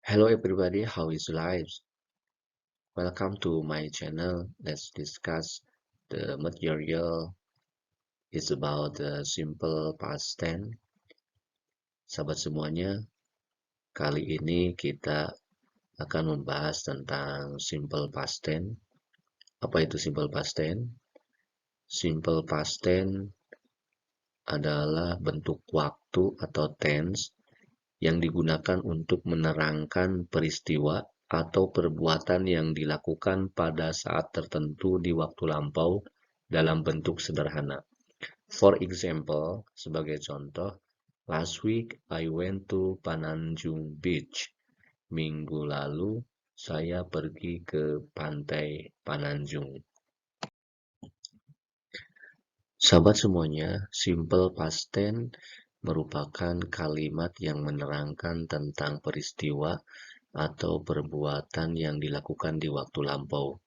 Hello everybody, how is life? Welcome to my channel. Let's discuss the material is about the simple past tense. Sahabat semuanya, kali ini kita akan membahas tentang simple past tense. Apa itu simple past tense? Simple past tense adalah bentuk waktu atau tense yang digunakan untuk menerangkan peristiwa atau perbuatan yang dilakukan pada saat tertentu di waktu lampau dalam bentuk sederhana. For example, sebagai contoh, last week I went to Pananjung Beach. Minggu lalu saya pergi ke pantai Pananjung. Sahabat semuanya, simple past tense merupakan kalimat yang menerangkan tentang peristiwa atau perbuatan yang dilakukan di waktu lampau.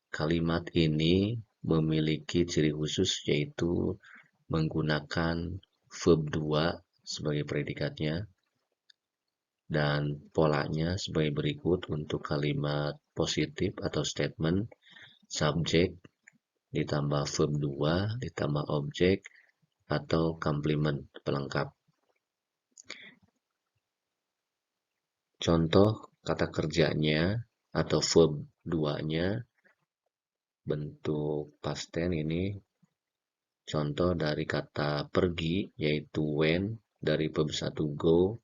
Kalimat ini memiliki ciri khusus yaitu menggunakan verb 2 sebagai predikatnya dan polanya sebagai berikut untuk kalimat positif atau statement, subjek ditambah verb 2 ditambah objek atau komplement pelengkap. Contoh kata kerjanya atau verb 2-nya bentuk past tense ini contoh dari kata pergi yaitu went, dari verb 1 go,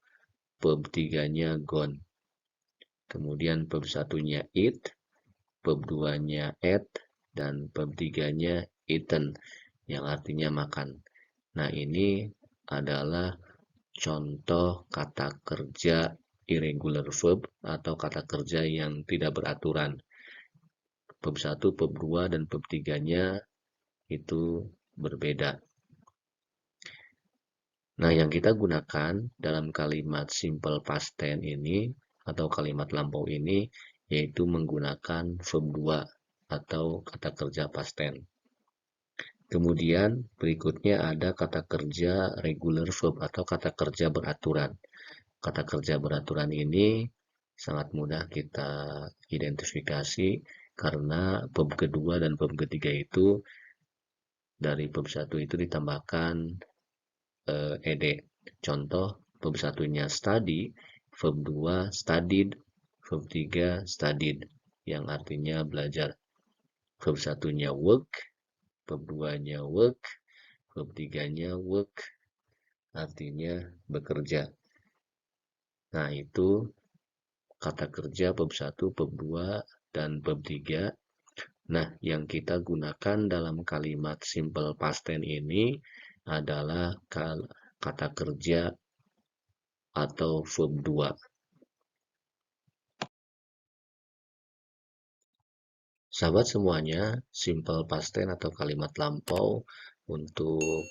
verb 3-nya gone. Kemudian verb 1-nya eat, verb 2-nya ate, dan verb 3-nya eaten yang artinya makan. Nah, ini adalah contoh kata kerja irregular verb atau kata kerja yang tidak beraturan. Verb 1, verb 2, dan verb 3-nya itu berbeda. Nah, yang kita gunakan dalam kalimat simple past tense ini atau kalimat lampau ini yaitu menggunakan verb 2 atau kata kerja past tense. Kemudian berikutnya ada kata kerja regular verb atau kata kerja beraturan. Kata kerja beraturan ini sangat mudah kita identifikasi karena verb kedua dan verb ketiga itu dari verb 1 itu ditambahkan ed. Contoh, verb 1-nya study, verb 2 studied, verb 3 studied, yang artinya belajar. Verb 1-nya work, verb 2-nya work, verb 3-nya work, artinya bekerja. Nah, itu kata kerja verb 1, verb 2, dan verb 3. Nah, yang kita gunakan dalam kalimat simple past tense ini adalah kata kerja atau verb 2. Sahabat semuanya, simple past tense atau kalimat lampau untuk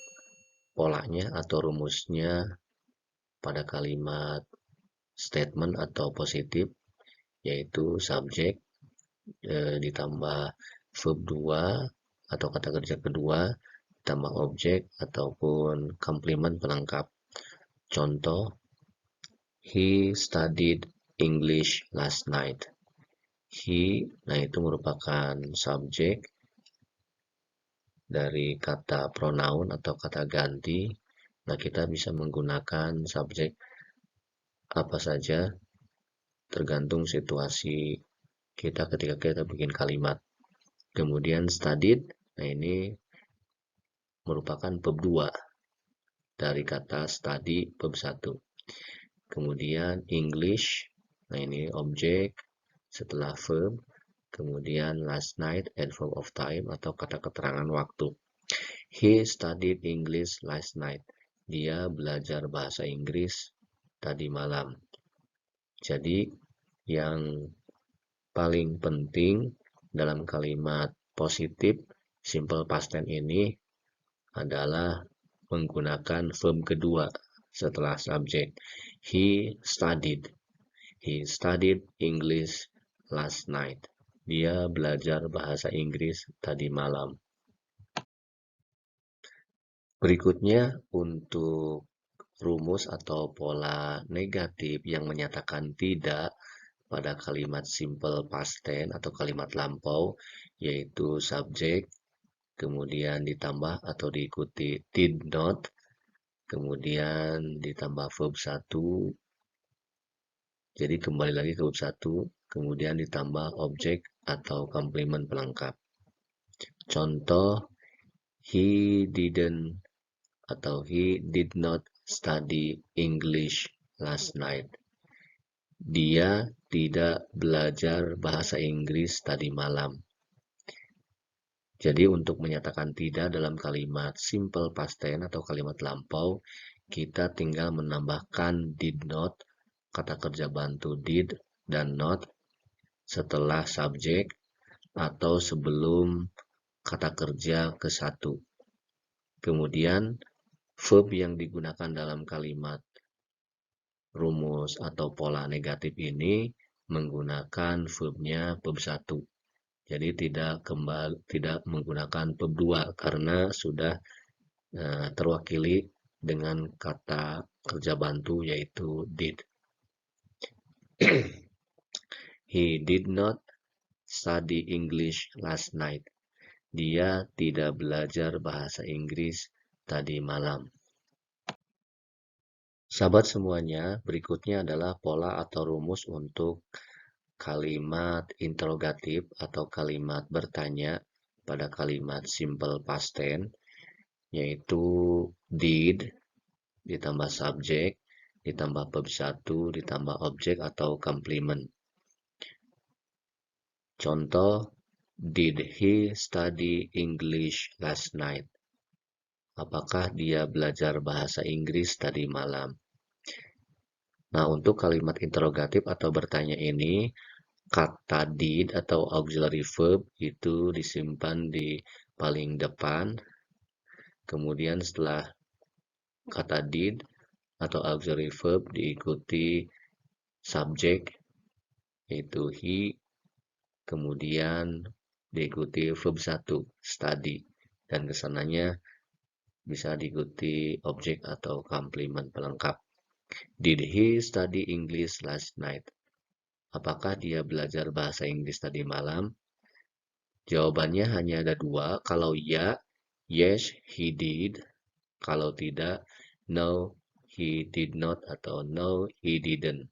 polanya atau rumusnya pada kalimat statement atau positif yaitu subjek ditambah verb 2 atau kata kerja kedua ditambah objek ataupun komplement pelengkap. Contoh, he studied English last night. He, nah itu merupakan subjek dari kata pronoun atau kata ganti. Nah, kita bisa menggunakan subjek apa saja tergantung situasi kita ketika kita bikin kalimat. Kemudian studied, nah ini merupakan verb 2 dari kata study verb 1. Kemudian English, nah ini objek setelah verb. Kemudian last night, adverb of time atau kata keterangan waktu. He studied English last night. Dia belajar bahasa Inggris tadi malam. Jadi yang paling penting dalam kalimat positif simple past tense ini adalah menggunakan verb kedua setelah subjek. He studied. He studied English last night. Dia belajar bahasa Inggris tadi malam. Berikutnya untuk rumus atau pola negatif yang menyatakan tidak pada kalimat simple past tense atau kalimat lampau, yaitu subjek, kemudian ditambah atau diikuti did not, kemudian ditambah verb 1, jadi kembali lagi ke verb 1, kemudian ditambah objek atau komplement pelengkap. Contoh, he didn't atau he did not study English last night. Dia tidak belajar bahasa Inggris tadi malam. Jadi untuk menyatakan tidak dalam kalimat simple past tense atau kalimat lampau, kita tinggal menambahkan did not, kata kerja bantu did dan not setelah subjek atau sebelum kata kerja ke satu. Kemudian verb yang digunakan dalam kalimat rumus atau pola negatif ini menggunakan verbnya verb 1. Jadi tidak menggunakan verb 2 karena sudah terwakili dengan kata kerja bantu yaitu did. He did not study English last night. Dia tidak belajar bahasa Inggris tadi malam. Sahabat semuanya, berikutnya adalah pola atau rumus untuk kalimat interrogatif atau kalimat bertanya pada kalimat simple past tense, yaitu did, ditambah subjek, ditambah verb 1, ditambah objek atau komplement. Contoh, did he study English last night? Apakah dia belajar bahasa Inggris tadi malam? Nah, untuk kalimat interrogatif atau bertanya ini, kata did atau auxiliary verb itu disimpan di paling depan. Kemudian setelah kata did atau auxiliary verb diikuti subjek, yaitu he, kemudian diikuti verb 1, study, dan kesananya bisa diikuti objek atau komplement pelengkap. Did he study English last night? Apakah dia belajar bahasa Inggris tadi malam? Jawabannya hanya ada 2. Kalau ya, yes, he did. Kalau tidak, no, he did not atau no, he didn't.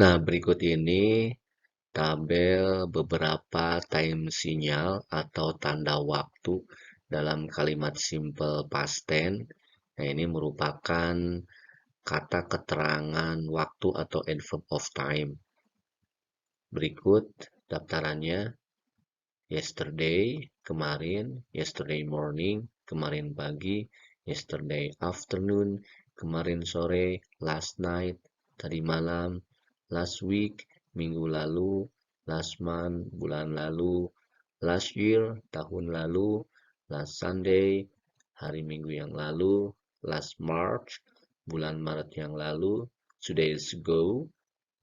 Nah, berikut ini tabel beberapa time sinyal atau tanda waktu dalam kalimat simple past tense. Nah, ini merupakan kata keterangan waktu atau adverb of time. Berikut daftarannya: yesterday, kemarin; yesterday morning, kemarin pagi; yesterday afternoon, kemarin sore; last night, tadi malam; last week, minggu lalu; last month, bulan lalu; last year, tahun lalu; last Sunday, hari Minggu yang lalu; last March, bulan Maret yang lalu; 2 days ago,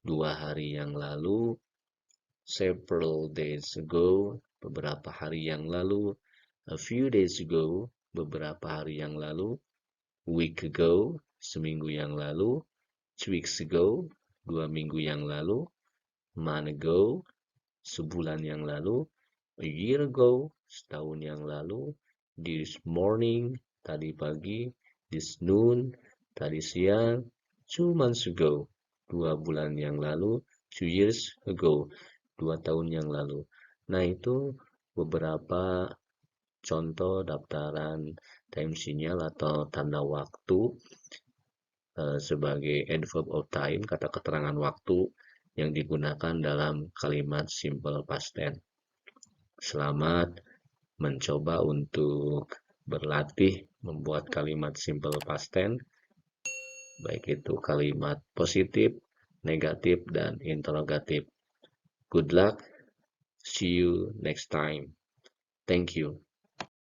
2 hari yang lalu; several days ago, beberapa hari yang lalu; a few days ago, beberapa hari yang lalu; week ago, seminggu yang lalu; 2 weeks ago, 2 minggu yang lalu; month ago, sebulan yang lalu; a year ago, setahun yang lalu; this morning, tadi pagi; this noon, tadi siang; 2 months ago, 2 bulan yang lalu; 2 years ago, 2 tahun yang lalu. Nah, itu beberapa contoh daftaran time sinyal atau tanda waktu sebagai adverb of time, kata keterangan waktu yang digunakan dalam kalimat simple past tense. Selamat mencoba untuk berlatih membuat kalimat simple past tense, baik itu kalimat positif, negatif, dan interrogatif. Good luck. See you next time. Thank you.